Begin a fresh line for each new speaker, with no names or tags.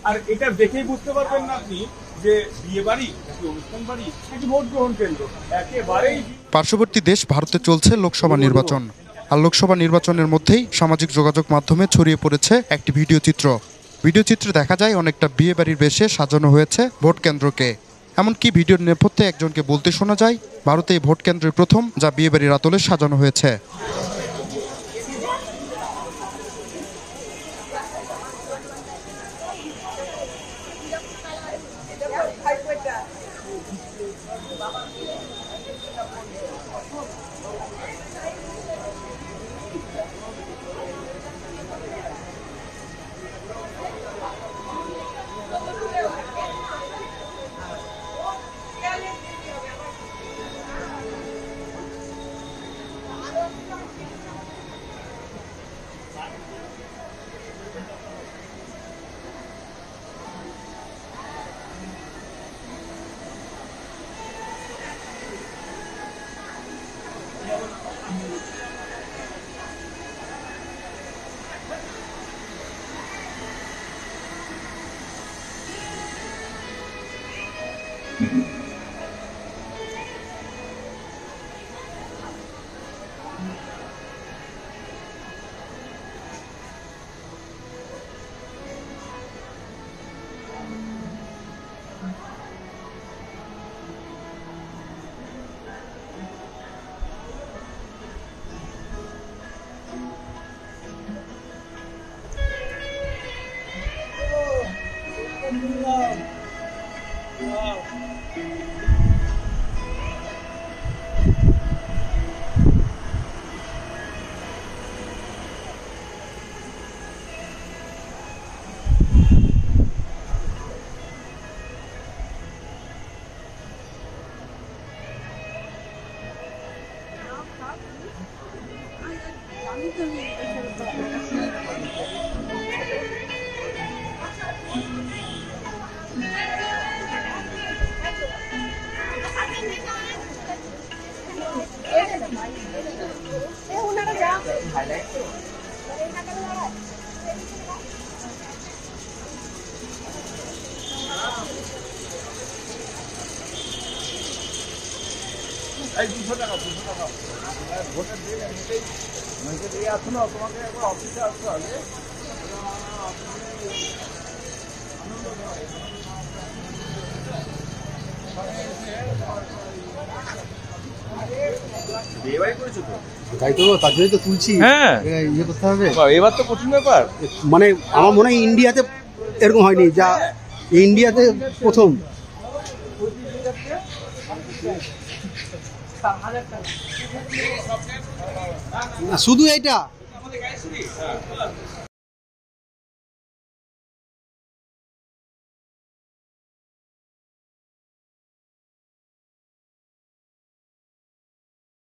আর এটা দেখেই বুঝতে পারবেন না আপনি যে বিয়ে বাড়ি নাকি অনুষ্ঠান বাড়ি নাকি ভোট গ্রহণ কেন্দ্র। একেবারেই
পার্শ্ববর্তী দেশ ভারতে চলছে লোকসভা নির্বাচন, আর লোকসভা নির্বাচনের মধ্যেই সামাজিক যোগাযোগ মাধ্যমে ছড়িয়ে পড়েছে একটি ভিডিও চিত্রে দেখা যায় অনেকটা বিয়ে বাড়ির বেশে সাজানো হয়েছে ভোট কেন্দ্রকে। এমনকি ভিডিওর নেপথ্যে একজনকে বলতে শোনা যায়, ভারতে এই ভোট কেন্দ্রের প্রথম যা বিয়ে বাড়ির আতলে সাজানো হয়েছে।
এই 200 টাকা ভোটের দিন এমনিতেই মেসেজ দিয়ে আসো না, তোমাকে একবার অফিসে আসতে হবে।
তাই তো, তার জন্যই তো তুলছি।
হ্যাঁ,
ইয়ে করতে হবে
এবার তো কঠিন ব্যাপার।
মানে আমার মনে হয় ইন্ডিয়াতে এরকম হয়নি, যা ইন্ডিয়াতে প্রথম। শুধু এটা